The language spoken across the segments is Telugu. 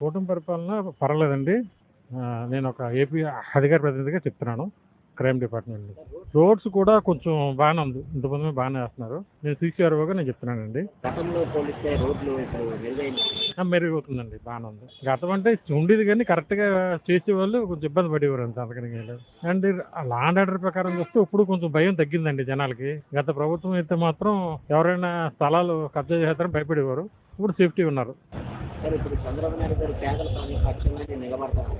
కూటమి పరిపాలన పర్వాలేదండి. నేనొక ఏపీ అధికార ప్రతినిధిగా చెప్తున్నాను. క్రైమ్ డిపార్ట్‌మెంట్‌లో. రోడ్స్ కూడా కొంచెం బానే ఉంది. ఇంతకుముందు బానే ఏస్తున్నారు. నేను సీసీఆర్ఓగా నేను చెప్తున్నానండి. గతంలో పోలిస్తే రోడ్లు ఇప్పుడు మెరుగైనాయి. మెరుగవుతుందండి. బానే ఉంది. గతం అంటే ఉండేది గానీ కరెక్ట్‌గా చేసేవాళ్ళు కొంచెం ఇబ్బంది పడేవారు అంతే అంతకని ఏం లేదు. అండ్ లా అండ్ ఆర్డర్ ప్రకారం చూస్తే ఇప్పుడు కొంచెం భయం తగ్గిందండి జనాలకి. గత ప్రభుత్వం అయితే మాత్రం ఎవరైనా స్థలాలు కబ్జా చేసేస్తారని భయపడేవారు. ఇప్పుడు సేఫ్టీ ఉన్నారు. సరే ఇప్పుడు చంద్రబాబు నాయుడు గారు పేదల పక్షంగానే నిలబడతారు.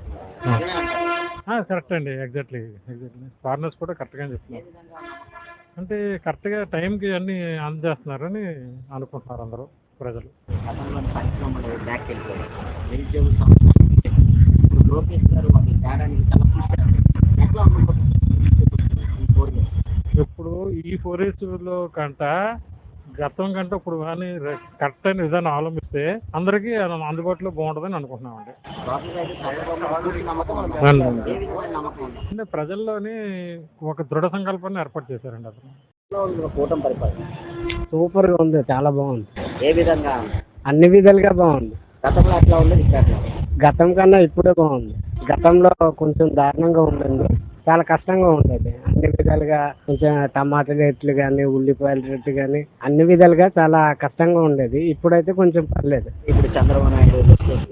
కరెక్ట్ అండి. ఎగ్జాక్ట్‌లీ. ఫారినర్స్ కూడా కరెక్ట్‌గానే చెప్తున్నారు. అంటే కరెక్ట్‌గా టైంకి అన్నీ అందజేస్తున్నారని అనుకుంటున్నారు అందరూ ప్రజలు. గతంలోని పరిశ్రమలు బ్యాక్ వెళ్ళిపోయాయి. నిరుద్యోగ సమస్య ఇప్పుడు లోకేష్ గారు వాటి తేడాన్ని చాలా చూశారు. ఎట్లా ఉండబోతుంది ఈ 4 years? ఇప్పుడు ఈ 4 yearsలో గతం కంటే ఇప్పుడు కానీ కరెక్ట్ అయిన విధానం అవలంబిస్తే అందరికీ అందుబాటులో బాగుంటుందని అనుకుంటున్నామండి. లోకేష్ అయితే చంద్రబాబు నాయుడు పూర్తి నమ్మకం ఉంది. అవునండి. ఏ విధమైన నమ్మకం ఉంది? అంటే ప్రజల్లోని ఒక దృఢ సంకల్పాన్ని ఏర్పాటు చేశారండి అతను. ఎట్లా ఉంది ఒక కూటమి పరిపాలన? సూపర్ గా ఉంది, చాలా బాగుంది. ఏ విధంగా? అన్ని విధాలుగా బాగుంది. గతంలో ఎట్లా ఉంది ఇప్పుడు ఎట్లా ఉంది? గతం కన్నా ఇప్పుడే బాగుంది. గతంలో కొంచెం దారుణంగా ఉందండి, చాలా కష్టంగా ఉండేది. అన్ని విధాలుగా కొంచెం టమాటా రేట్లు కానీ, ఉల్లిపాయల రేట్లు కానీ అన్ని విధాలుగా చాలా కష్టంగా ఉండేది. ఇప్పుడైతే కొంచెం పర్లేదు. ఇప్పుడు చంద్రబాబు నాయుడు లోకేష్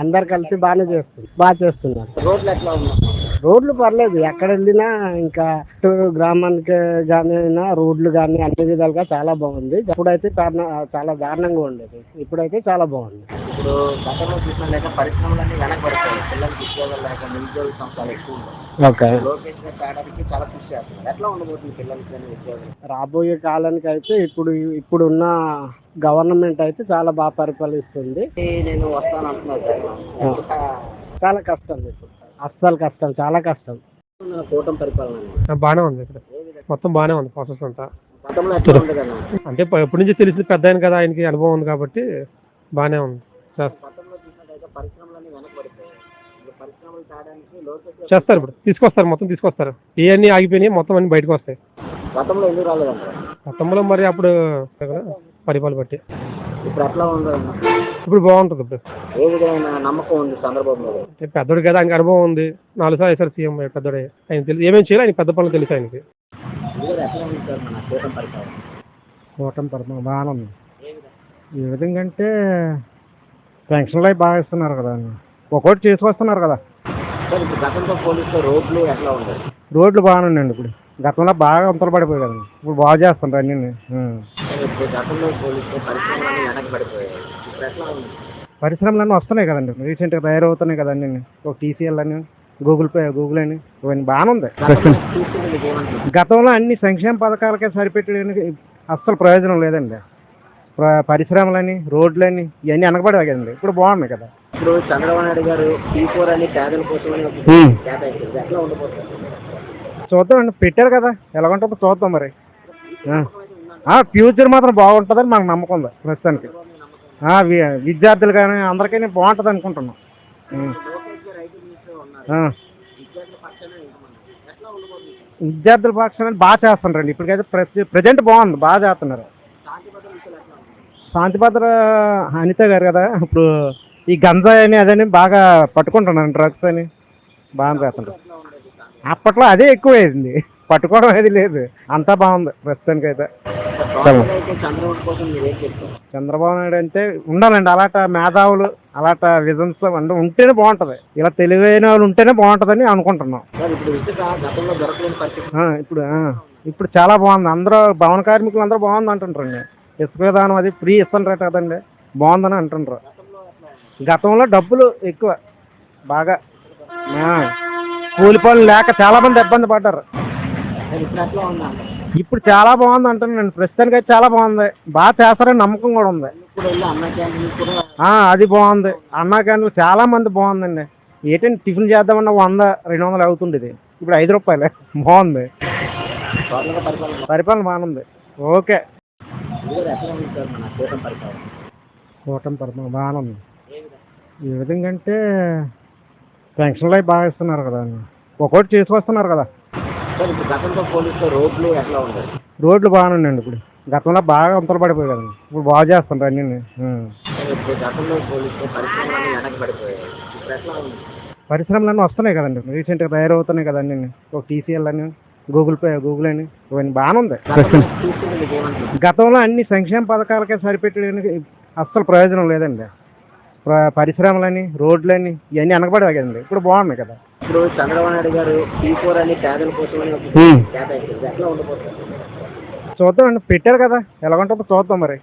అందరు కలిసి బాగా చేస్తున్నారు. రోడ్లు ఎట్లా ఉన్నాయి? రోడ్లు పర్లేదు, ఎక్కడ వెళ్ళినా ఇంకా గ్రామానికి కానీ రోడ్లు కానీ అన్ని విధాలుగా చాలా బాగుంది. ఇప్పుడైతే చాలా దారుణంగా ఉండేది, ఇప్పుడైతే చాలా బాగుంది. ఇప్పుడు గతంలో చూసినట్లయితే పరిశ్రమలన్నీ వెనకబడతాయి. పిల్లలకి ఉద్యోగాలు లేక నిరుద్యోగ సంస్థలు ఎక్కువ ఉన్నాయి. ఓకే, లోకేష్ గారి తేడానికి చాలా కృషి చేస్తున్నారు. ఎట్లా ఉండబోతుంది పిల్లలకి కానీ ఉద్యోగాలు? రాబోయే కాలానికి అయితే ఇప్పుడున్న గవర్నమెంట్ అయితే చాలా బాగా పరిపాలిస్తుంది. నేను వస్తాను అంటున్నారు. చాలా కష్టం ఇప్పుడు, అస్సలు కష్టం, చాలా కష్టం. కూటమి పరిపాలన బానే ఉంది, ఇక్కడ మొత్తం బానే ఉంది ప్రాసెస్ అంతా. గతంలో ఎట్లా ఉంది కదా? అంటే ఎప్పటి నుంచి తెలిసింది, పెద్ద ఆయన కదా, ఆయనకి అనుభవం ఉంది కాబట్టి బానే ఉంది. గతంలో చూసినట్లయితే పరిశ్రమలన్నీ వెనకబడిపోయాయి. ఇప్పుడు పరిశ్రమలు తేడానికి లోకేష్ చేస్తారు, ఇప్పుడు తీసుకొస్తారు, మొత్తం తీసుకొస్తారు. ఇవన్నీ ఆగిపోయినాయి, మొత్తం అన్ని బయటకు వస్తాయి. గతంలో ఎందుకు రాలేదంటారు? గతంలో మరి అప్పుడు పరిపాలన బట్టి ఇప్పుడు ఎట్లా ఉంది? ఇప్పుడు బాగుంటుంది. ఇప్పుడు ఏ విధమైన నమ్మకం ఉంది చంద్రబాబు నాయుడు? అంటే పెద్దోడు కదా, ఆయనకి అనుభవం ఉంది. 4 సార్లు వేసారు సీఎం, పెద్దోడే. ఆయన తెలుసు ఏమేమి చేయాలి, ఆయన పెద్ద పనులు తెలుసు ఆయనకి. ఎట్లా ఉంది సార్ మన కూటమి పరిపాలన? కూటమి పరిపాలన బాగానే ఉంది. ఏ విధంగా? ఏ విధంగా అంటే పెన్షన్లు అవి బాగా ఇస్తున్నారు కదా, ఒక్కొక్కటి చేసుకొస్తున్నారు కదా. సార్ ఇప్పుడు గతంతో పోలిస్తే రోడ్లు ఎట్లా ఉండదు? రోడ్లు బాగానే ఉన్నాయండి. ఇప్పుడు గతంలో బాగా అంతలు పడిపోయాయి కదండి, ఇప్పుడు బాగా చేస్తున్నారు అన్ని. ఇప్పుడు గతంలో పోలిస్తే పరిశ్రమలన్నీ వెనకబడిపోయాయి. ఇప్పుడు ఎట్లా ఉంది? పరిశ్రమలన్నీ వస్తున్నాయి కదండి, రీసెంట్గా తయారవుతున్నాయి కదా అన్ని. ఒక టీసీఎల్ అని, గూగుల్ అని, ఇవన్నీ బాగానే ఉంది. గతంలో చూసుకుంటే మీకు ఏమనిపిస్తుంది? గతంలో అన్ని సంక్షేమ పథకాలకే సరిపెట్టడానికి అస్సలు ప్రయోజనం లేదండి. పరిశ్రమలని, రోడ్లని ఇవన్నీ వెనకబడేవి కదండి, ఇప్పుడు బాగున్నాయి కదా. ఇప్పుడు చంద్రబాబు నాయుడు గారు P4 అని పేదల కోసం అని కేటాయించారు. ఎట్లా ఉండబోతుంది? చూద్దాం అండి, పెట్టారు కదా, ఎలా ఉంటుందో చూద్దాం మరి. ఫ్యూచర్ మాత్రం బాగుంటుందని మాకు నమ్మకం ఉంది ప్రస్తుతానికి. విద్యార్థులు కానీ అందరికీ బాగుంటుంది అనుకుంటున్నాం. విద్యార్థుల పక్షాన్ని బాగా చేస్తున్నారండి. ఇప్పటికైతే ప్రజెంట్ బాగుంది, బాగా చేస్తున్నారు. శాంతి భద్ర అనిత గారు కదా, ఇప్పుడు ఈ గంజాయి అని అదని బాగా పట్టుకుంటున్నాను, డ్రగ్స్ అని బాగా చేస్తుంటారు. అప్పట్లో అదే ఎక్కువైంది, పట్టుకోవడం అనేది లేదు, అంతా బాగుంది ప్రస్తుతానికి అయితే. చంద్రబాబు నాయుడు అంటే ఉండాలండి, అలాంటి మేధావులు, అలాంటి విజన్స్ అంటే ఉంటేనే బాగుంటది. ఇలా తెలివైన వాళ్ళు ఉంటేనే బాగుంటదని అనుకుంటున్నాం. ఇప్పుడు చాలా బాగుంది. అందరూ భవన కార్మికులు అందరూ బాగుంది అంటుంటారండి. ఇసుక విధానం అది ఫ్రీ ఇస్తుంటారు కదండి, బాగుందని అంటుంటారు. గతంలో డబ్బులు ఎక్కువ బాగా, కూలి పనులు లేక చాలా మంది ఇబ్బంది పడ్డారు. ఇప్పుడు చాలా బాగుంది అంటున్నాను, ప్రస్తుతానికి అయితే చాలా బాగుంది, బాగా చేస్తారని నమ్మకం కూడా ఉంది. అది బాగుంది. అన్నా క్యాంటీన్లు చాలా మంది బాగుందండి. ఏంటంటే టిఫిన్ చేద్దామన్నా 100-200 అవుతుండేది, ఇప్పుడు 5 రూపాయలే. బాగుంది, పరిపాలన బాగుంది. ఓకే, కూటమి పరిపాలన బాగానే ఉంది. ఏ విధంగా అంటే పెన్షన్లు అవి బాగా ఇస్తున్నారు కదా, ఒక్కొక్కటి చేసుకొస్తున్నారు కదా. గతంతో పోలిస్తే రోడ్లు ఎట్లా ఉండదు? రోడ్లు బాగానే ఉన్నాయండి. ఇప్పుడు గతంలో బాగా అంతలు పడిపోయాయి కదండి, ఇప్పుడు బాగా చేస్తుంటారు అన్ని. ఇప్పుడు గతంలో పోలిస్తే పరిశ్రమలన్నీ వెనకబడిపోయాయి. ఇప్పుడు ఎట్లా ఉంది? పరిశ్రమలన్నీ వస్తున్నాయి కదండి, రీసెంట్గా తయారవుతున్నాయి కదండి. ఒక టీసీఎల్ అని, గూగుల్ అని, ఇవన్నీ బాగానే ఉంది. చూసుకుంటే మీకు ఏమనిపిస్తుంది? గతంలో అన్ని సంక్షేమ పథకాలకే సరిపెట్టడానికి అస్సలు ప్రయోజనం లేదండి. పరిశ్రమలని, రోడ్లని ఇవన్నీ వెనకబడేవి కదండి, ఇప్పుడు బాగున్నాయి కదా. ఇప్పుడు చంద్రబాబు నాయుడు గారు P4 అని పేదల కోసం అని ఒక కేటాయించారు. ఎట్లా ఉండబోతుంది? చూద్దాం అండి, పెట్టారు కదా, ఎలా ఉంటుందో చూద్దాం మరి.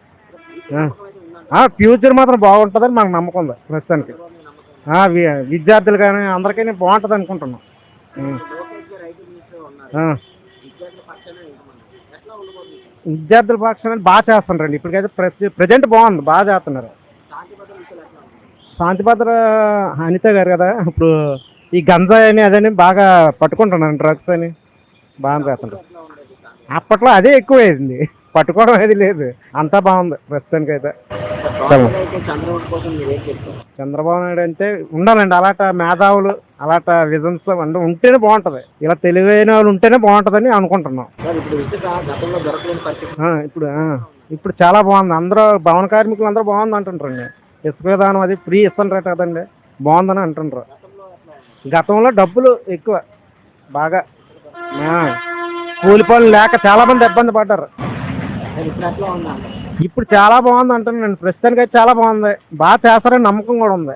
ఫ్యూచర్ మాత్రం బాగుంటుందని మాకు నమ్మకం ఉంది ప్రస్తుతానికి. విద్యార్థులు కానీ అందరికీ బాగుంటుంది అనుకుంటున్నాం. విద్యార్థుల పక్షాన్ని బాగా చేస్తున్నారండి, ఇప్పటికైతే ప్రజెంట్ బాగుంది, బాగా చేస్తున్నారు. శాంతి భద్ర అనిత గారు కదా, ఇప్పుడు ఈ గంజాయి అని అదని బాగా పట్టుకుంటున్నాను, డ్రగ్స్ అని బాగా చేస్తుంటారు. అప్పట్లో అదే ఎక్కువ అయింది, పట్టుకోవడం అనేది లేదు, అంతా బాగుంది ప్రస్తుతానికి అయితే. చంద్రబాబు నాయుడు అంటే ఉండాలండి, అలాంటి మేధావులు, అలాంటి విజన్స్ అంటే ఉంటేనే బాగుంటది, ఇలా తెలివైన వాళ్ళు ఉంటేనే బాగుంటదని అనుకుంటున్నాం. ఇప్పుడు చాలా బాగుంది, అందరూ భవన కార్మికులు అందరూ బాగుంది అంటుంటారండి. ఇసుక విధానం అది ఫ్రీ ఇస్తుంటారట కదండి, బాగుందని అంటుంటారు. గతంలో డబ్బులు ఎక్కువ బాగా, కూలి పనులు లేక చాలా మంది ఇబ్బంది పడ్డారు. ఇప్పుడు చాలా బాగుంది అంటున్నాను, ప్రస్తుతానికి అయితే చాలా బాగుంది, బాగా చేస్తారని నమ్మకం కూడా ఉంది.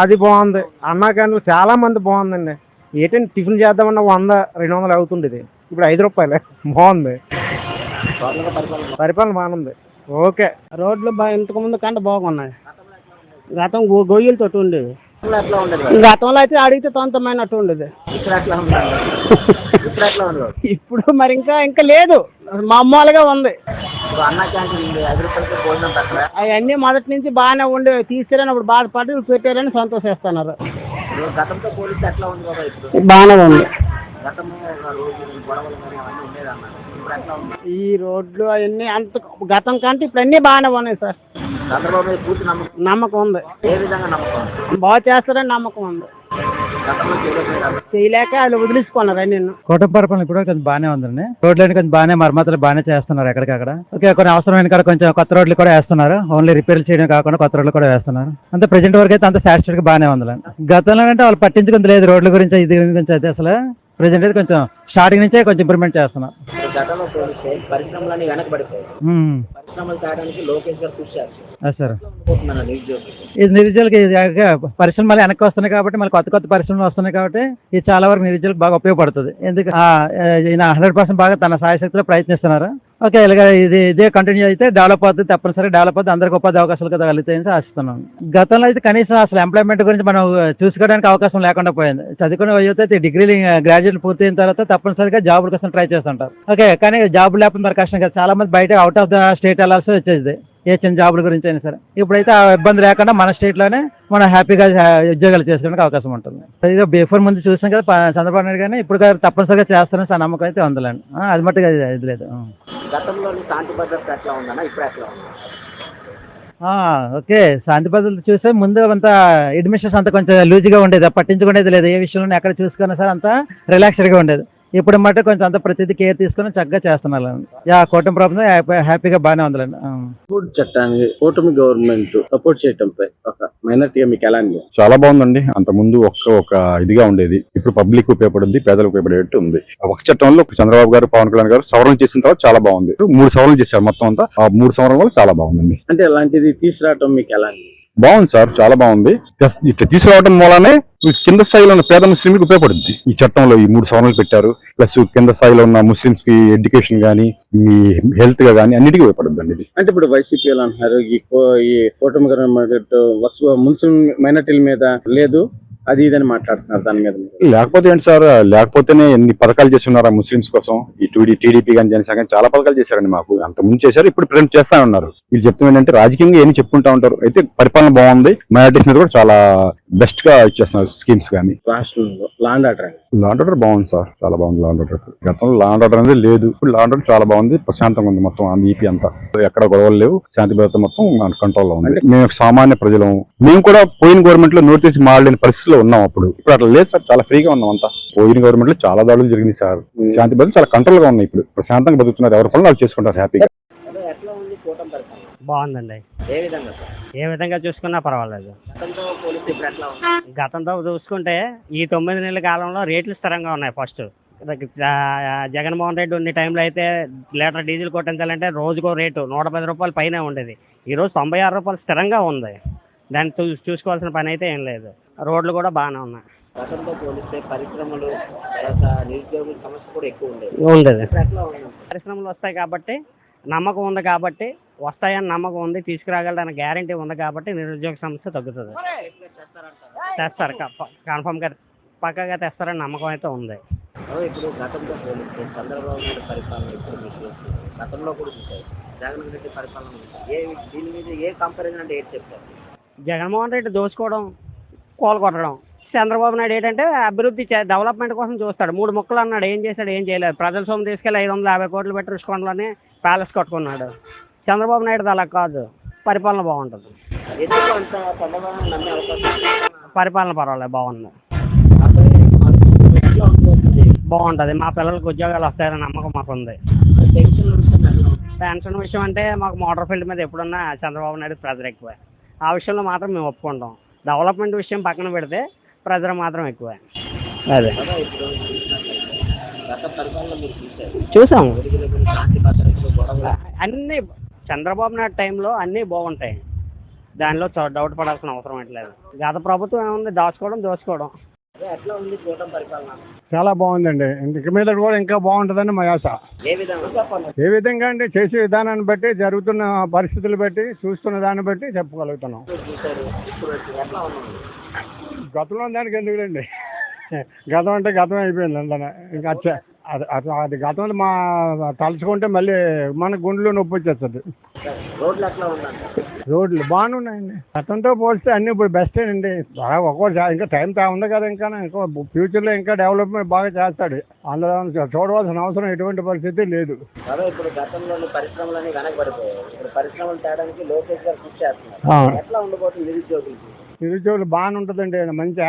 అది బాగుంది, అన్నా క్యాంటీన్లు చాలా మంది బాగుందండి. ఏంటంటే టిఫిన్ చేద్దామన్నా 100-200 అవుతుండేది, ఇప్పుడు 5 రూపాయలే. బాగుంది, పరిపాలన బాగుంది. ఓకే, రోడ్లు ఇంతకు ముందు కంటే బాగున్నాయి. గతం గొయ్యలతో ఉండేది, గతంలో అయితే అడిగితే తొంతమైనట్టు ఉండేది. ఇప్పుడు మరి ఇంకా లేదు, మామూలుగా ఉంది. అవన్నీ మొదటి నుంచి బాగానే ఉండే, తీసుకురని అప్పుడు బాధపడి పెట్టారని సంతోషిస్తున్నారు. బాగానే ఉంది. ఈ రోడ్లు అవన్నీ అంత గతం కంటే ఇప్పుడు అన్ని బాగానే ఉన్నాయి సార్. నమ్మకం ఉంది, బాగా చేస్తారని నమ్మకం ఉంది. చేయలేక వాళ్ళు వదిలించుకున్నారు అన్ని. కూటమి పరిపాలన కూడా కొంచెం బాగానే ఉందండి, రోడ్లన్నీ కొంచెం బాగానే మరమ్మతులు బాగానే చేస్తున్నారు ఎక్కడికక్కడ. ఓకే, కొన్ని అవసరమైన కూడా కొంచెం కొత్త రోడ్లు కూడా వేస్తున్నారు, ఓన్లీ రిపేర్లు చేయడం కాకుండా కొత్త రోడ్లు కూడా వేస్తున్నారు. అంతే ప్రెజెంట్ వరకు అయితే అంత సాటిస్ఫైడ్ గానే ఉందండి. గతంలో అంటే వాళ్ళు పట్టించుకుంది లేదు రోడ్ల గురించి, ఇది గురించి అయితే అసలు ప్రెజెంట్ అయితే కొంచెం స్టార్టింగ్ నుంచే కొంచెం ఇంప్రూవ్మెంట్ చేస్తున్నారు. పరిశ్రమలన్నీ వెనకబడిపోయాయి, పరిశ్రమలు తేడానికి లోకేష్ గారు కృషి చేస్తారు. సార్ ఇది నిరుద్యోగులకి పరిశ్రమలు వెనక్కి వస్తున్నాయి కాబట్టి, మళ్ళీ కొత్త కొత్త పరిశ్రమలు వస్తున్నాయి కాబట్టి ఇది చాలా వరకు నిరుద్యోగులకు బాగా ఉపయోగపడుతుంది. ఎందుకు ఈయన 100% బాగా తన సాయశక్తిలో ప్రయత్నిస్తున్నారు. ఓకే, ఇలాగ ఇదే కంటిన్యూ అయితే డెవలప్ అవుతుంది, తప్పనిసరి డెవలప్ అవుతుంది, అందరికి ఉపాధి అవకాశాలు కదా కలుగుతాయని ఆశిస్తున్నాం. గతంలో అయితే కనీసం అసలు ఎంప్లాయ్మెంట్ గురించి మనం చూసుకోవడానికి అవకాశం లేకుండా పోయింది. చదువుకునే యువత డిగ్రీ గ్రాడ్యుయేట్ పూర్తయిన తర్వాత తప్పనిసరిగా జాబుల కోసం ట్రై చేస్తుంటారు. ఓకే, కానీ జాబ్ లేకపోతే మరి కష్టం కదా, చాలా మంది బయట అవుట్ ఆఫ్ ద స్టేట్ వెళ్ళాల్సి వచ్చేది ఏ చిన్న జాబుల గురించి అయినా సరే. ఇప్పుడైతే ఆ ఇబ్బంది లేకుండా మన స్టేట్ లోనే మనం హ్యాపీగా ఉద్యోగాలు చేసుకోవడానికి అవకాశం ఉంటుంది. ఇదో బిఫోర్ ముందు చూసాం కదా చంద్రబాబు నాయుడు గానీ, ఇప్పుడు తప్పనిసరిగా చేస్తారని నమ్మకం అయితే ఉందండి. అది మట్టుగా ఇది లేదు. ఓకే, శాంతి భద్రతలు చూస్తే ముందు అంతా అడ్మినిస్ట్రేషన్ అంతా కొంచెం లూజ్గా ఉండేది, పట్టించుకునేది లేదు, ఏ విషయంలో ఎక్కడ చూసుకున్నా సరే అంతా రిలాక్స్డ్ గా ఉండేది. ఇప్పుడు మట్టు కొంచెం అంత ప్రతిదీ కేర్ తీసుకుని చక్కగా చేస్తున్నారు. కూటమి ప్రభుత్వం హ్యాపీగా బాగానే ఉందండి. ఫుడ్ చట్టాన్ని కూటమి గవర్నమెంట్ సపోర్ట్ చేయడంపై ఒక మైనారిటీగా మీకు ఎలా అనిపిస్తుంది? చాలా బాగుందండి. అంత ముందు ఒక ఇదిగా ఉండేది, ఇప్పుడు పబ్లిక్ ఉపయోగపడింది, పేదలకు ఉపయోగపడేట్టు ఉంది. ఒక చట్టంలో చంద్రబాబు గారు, పవన్ కళ్యాణ్ గారు సవరణ చేసిన తర్వాత చాలా బాగుంది. 3 సవరణలు చేశారు మొత్తం అంతా, ఆ 3 సవరణ వల్ల చాలా బాగుందండి. అంటే అలాంటిది తీసుకురావడం మీకు ఎలా అనిపిస్తుంది? బాగుంది సార్, చాలా బాగుంది. ఇట్లా తీసుకురావడం వల్లనే కింద స్థాయిలో ఉన్న పేద ముస్లింలకు ఉపయోగపడుద్ది. ఈ చట్టంలో ఈ 3 సవరణలు పెట్టారు, ప్లస్ కింద స్థాయిలో ఉన్న ముస్లింస్ కి ఎడ్యుకేషన్ గానీ, ఈ హెల్త్ గా గానీ అన్నిటికీ ఉపయోగపడుద్ది అండి. అంటే ఇప్పుడు వైసీపీ అంటున్నారు ఈ కూటమి గవర్నమెంట్ ముస్లిం మైనార్టీల మీద లేదు, అది ఇదని మాట్లాడుతున్నారు. దాని మీద లేకపోతే ఏంటి సార్, లేకపోతేనే ఎన్ని పథకాలు చేస్తున్నారు ఆ ముస్లింస్ కోసం. ఈ టీడీపీ కానీ జనసేన కానీ చాలా పథకాలు చేశారండి. మాకు అంత ముందు చేశారు, ఇప్పుడు ప్రజెంట్ చేస్తా ఉన్నారు. వీళ్ళు చెప్తున్నారు ఏంటంటే రాజకీయంగా ఏమి చెప్పుకుంటా ఉంటారు, అయితే పరిపాలన బాగుంది, మైనారిటీస్ మీద కూడా చాలా బెస్ట్ గా ఇచ్చేస్తున్నారు స్కీమ్స్ కానీ. రాష్ట్రంలో లాండ్ ఆర్డర్ లాండ్ ఆర్డర్ బాగుంది సార్, చాలా బాగుంది లాండ్ ఆర్డర్. గతంలో లాండ్ ఆర్డర్ అనేది లేదు, ఇప్పుడు లాండ్ ఆర్డర్ చాలా బాగుంది, ప్రశాంతంగా ఉంది. మొత్తం ఈపీ అంతా ఎక్కడ గొడవలు లేవు, శాంతి భద్రత మొత్తం కంట్రోల్లో ఉంది. మేము సామాన్య ప్రజలు, మేము కూడా పోయిన గవర్నమెంట్ లో నోటీస్ మారలేని పరిస్థితిలో ఉన్నాం అప్పుడు. ఇప్పుడు అట్లా లేదు సార్, చాలా ఫ్రీగా ఉన్నాం అంతా. పోయిన గవర్నమెంట్ లో చాలా దాడులు జరిగింది సార్, శాంతి భద్రత చాలా కంట్రోల్ గా ఉన్నాయి. ఇప్పుడు ప్రశాంతంగా బతుకుతున్నారు, ఎవరి పనులు వాళ్ళు చేసుకుంటారు హ్యాపీగా. ఎట్లా ఉంది కూటమి పరిపాలన? బాగుందండి. ఏ విధంగా సార్? ఏ విధంగా చూసుకున్నా పర్వాలేదు. గతంతో పోలిస్తే ఇప్పుడు ఎట్లా ఉంది? గతంతో చూసుకుంటే ఈ 9 నెలల కాలంలో రేట్లు స్థిరంగా ఉన్నాయి. ఫస్ట్ జగన్మోహన్ రెడ్డి ఉన్న టైంలో అయితే లీటర్ డీజిల్ కొట్టించాలంటే రోజుకో రేటు 110 రూపాయలు పైన ఉండేది. ఈ రోజు 96 రూపాయలు స్థిరంగా ఉంది. దాన్ని చూసుకోవాల్సిన పని అయితే ఏం లేదు. రోడ్లు కూడా బాగానే ఉన్నాయి. గతంతో పోలిస్తే పరిశ్రమలు, తర్వాత నిరుద్యోగుల సమస్య కూడా ఎక్కువ ఉండేది. ఇప్పుడు ఎట్లా ఉంది? పరిశ్రమలు వస్తాయి కాబట్టి నమ్మకం ఉంది, కాబట్టి వస్తాయని నమ్మకం ఉంది, తీసుకురాగలడానికి గ్యారంటీ ఉంది కాబట్టి నిరుద్యోగ సమస్య తగ్గుతుంది. తెస్తారు, కన్ఫర్మ్ గా పక్కగా తెస్తారని నమ్మకం అయితే ఉంది. ఇప్పుడు గతంతో పోలిస్తే చంద్రబాబు నాయుడు పరిపాలన ఇప్పుడు మీకు గతంలో కూడా చూసారు, జగన్ రెడ్డి పరిపాలన దీని మీద ఏ కంపారిజన్ అంటే ఏంటి చెప్తారు? జగన్మోహన్ రెడ్డి దోచుకోవడం, కోలుకొట్టడం. చంద్రబాబు నాయుడు ఏంటంటే అభివృద్ధి డెవలప్మెంట్ కోసం చూస్తాడు. 3 ముక్కలు అన్నాడు, ఏం చేశాడు? ఏం చేయలేదు. ప్రజల సొమ్ము తీసుకెళ్లి 550 కోట్లు పెట్టి రుషికొండలోనే ప్యాలెస్ కట్టుకున్నాడు. చంద్రబాబు నాయుడు అలా కాదు, పరిపాలన బాగుంటుంది. ఎందుకు అంత చంద్రబాబు నమ్మే అవకాశం? పరిపాలన పర్వాలేదు, బాగుంది, ఎట్లా ఉంటుంది? బాగుంటది. మా పిల్లలకు ఉద్యోగాలు వస్తాయని నమ్మకం మాకు ఉంది. పెన్షన్ విషయం అంటే మాకు మోటార్ ఫీల్డ్ మీద ఎప్పుడున్నా చంద్రబాబు నాయుడు ప్రెజర్ ఎక్కువ. ఆ విషయంలో మాత్రం మేము ఒప్పుకుంటాం. డెవలప్మెంట్ విషయం పక్కన పెడితే ప్రెజర్ మాత్రం ఎక్కువ. అదే ఇప్పుడు గత పరిపాలన మీరు చూసారు, చూసాము. శాంతి భద్రతలు, గొడవలు అన్ని చంద్రబాబు నాయుడు టైంలో అన్ని బాగుంటాయి, దానిలో డౌట్ పడాల్సిన అవసరం లేదు. గత ప్రభుత్వం ఏముంది, దోచుకోవడం. ఎట్లా ఉంది కూటమి పరిపాలన? చాలా బాగుందండి. ఇంక మీద కూడా ఇంకా బాగుంటుందని మా ఆశ. ఏ విధంగా చెప్పండి? ఏ విధంగా అంటే చేసే విధానాన్ని బట్టి, జరుగుతున్న పరిస్థితులు బట్టి, చూస్తున్న దాన్ని బట్టి చెప్పగలుగుతున్నాం. చూసారు, ఇప్పుడు ఎట్లా ఉంది? గతంలో దానికి ఎందుకులేండి, గతం అంటే గతం అయిపోయింది అందన. ఇంకా అది గతంలో మా తలుచుకుంటే మళ్ళీ మన గుండెలో నొప్పి వచ్చేస్తుంది. రోడ్లు ఎట్లా ఉందండి? రోడ్లు బాగానే ఉన్నాయండి. గతంతో పోలిస్తే అన్ని ఇప్పుడు బెస్టేనండి. ఒక్కోటి ఇంకా టైం ఉంది కదా, ఇంకా ఫ్యూచర్ లో ఇంకా డెవలప్మెంట్ బాగా చేస్తాడు. అందులో చూడవలసిన అవసరం ఎటువంటి పరిస్థితి లేదు. ఇప్పుడు గతంలోని పరిశ్రమలన్నీ వెనకబడిపోయాయి. ఇప్పుడు పరిశ్రమలు తేడానికి లోకేష్ గారు కృషి చేస్తున్నారు. ఎట్లా ఉండబోతుంది నిరుద్యోగులకి? నిరుద్యోగులు బాగానే ఉంటుందండి. మంచి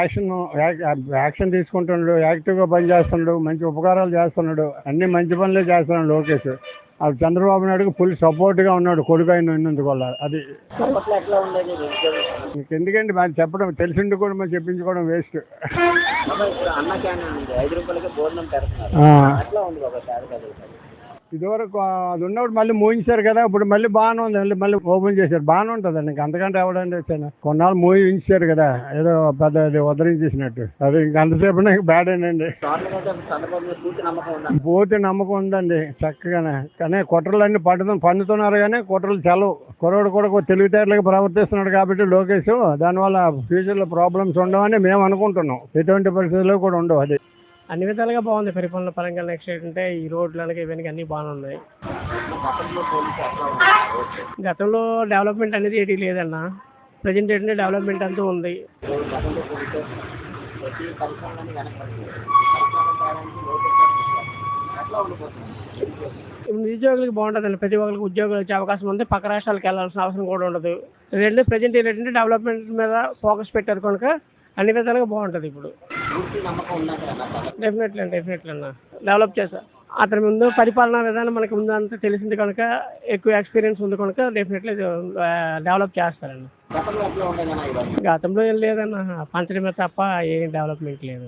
యాక్షన్ తీసుకుంటున్నాడు, యాక్టివ్ గా పని చేస్తున్నాడు, మంచి ఉపకారాలు చేస్తున్నాడు, అన్ని మంచి పనులే చేస్తున్నాడు లోకేష్. అది చంద్రబాబు నాయుడుకి ఫుల్ సపోర్ట్ గా ఉన్నాడు, కొడుకు అయిన ఉన్నందువల్ల. అది ఎట్లా ఉండేది నిరుద్యోగులు? ఎందుకండి మరి చెప్పడం, తెలిసింది కూడా మనం చెప్పించుకోవడం వేస్ట్. ఇప్పుడు అన్న క్యాంటీన్ ఉంది, 5 రూపాయలకి భోజనం పెడుతున్నారు. ఎట్లా ఉంది బాబా? ఇదివరకు అది ఉన్నప్పుడు మళ్ళీ మూయించారు కదా, ఇప్పుడు మళ్ళీ బాగానే ఉంది, మళ్ళీ ఓపెన్ చేశారు. బాగానే ఉంటుందండి. ఇంకా అంతకంటే ఎవడండి వచ్చాను, కొన్నాళ్ళు మూయించారు కదా, ఏదో పెద్ద ఉద్ధరించేసినట్టు. అది ఇంక అంతసేపు బ్యాడ్ అండి. పూర్తి నమ్మకం ఉందండి చక్కగానే. కానీ కుట్రలన్నీ పండుతున్నారు, కానీ కుట్రలు చలవు. కుర్రోడు కూడా తెలివితేటలుగా ప్రవర్తిస్తున్నాడు కాబట్టి లోకేష్, దానివల్ల ఫ్యూచర్ లో ప్రాబ్లమ్స్ ఉండవని మేము అనుకుంటున్నాం. ఎటువంటి పరిస్థితుల్లో కూడా ఉండవు. అది అన్ని విధాలుగా బాగుంది పరిపాలన పరంగా. నెక్స్ట్ ఏంటంటే ఈ రోడ్లు అలాగే ఇవన్నీ అన్ని బాగానే ఉన్నాయి. గతంలో డెవలప్మెంట్ అనేది ఏది లేదన్న, ప్రజెంట్ ఏంటంటే డెవలప్మెంట్ అంతా ఉంది. నిరుద్యోగులకు బాగుంటుందండి. ప్రతి ఒక్కరికి ఉద్యోగాలు వచ్చే అవకాశం ఉంది. పక్క రాష్ట్రాలకు వెళ్ళాల్సిన అవసరం కూడా ఉండదు. ప్రజెంట్ ఏంటంటే డెవలప్మెంట్ మీద ఫోకస్ పెట్టారు కనుక అన్ని విధాలుగా బాగుంటది. ఇప్పుడు డెఫినెట్లీ అన్న డెవలప్ చేస్తారు. అతని ముందు పరిపాలనా విధానం మనకి ముందంతా తెలిసింది కనుక, ఎక్కువ ఎక్స్పీరియన్స్ ఉంది కనుక డెఫినెట్లీ డెవలప్ చేస్తారండి. గతంలో ఏం లేదన్న, పంచడమే తప్ప ఏం డెవలప్మెంట్ లేదు.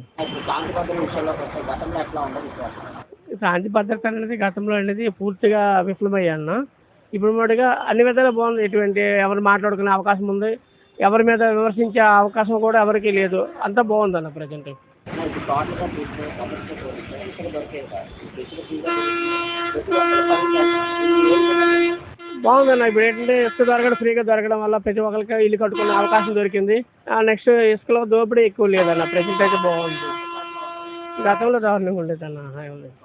శాంతి భద్రత అనేది గతంలో అనేది పూర్తిగా విఫలమయ్యాన్న. ఇప్పుడు మటుగా అన్ని విధాలు బాగుంది. ఎటువంటి ఎవరు మాట్లాడుకునే అవకాశం ఉంది, ఎవరి మీద విమర్శించే అవకాశం కూడా ఎవరికి లేదు. అంతా బాగుందన్న ప్రజెంట్. బాగుందన్న. ఇప్పుడు ఏంటంటే ఇసుక దొరకడం, ఫ్రీగా దొరకడం వల్ల ప్రతి ఒక్కరికి ఇల్లు కట్టుకునే అవకాశం దొరికింది. నెక్స్ట్ ఇసుకలో దోపిడీ ఎక్కువ లేదన్న. ప్రజెంట్ అయితే బాగుంది. గతంలో దారుణంగా ఉండేదన్న.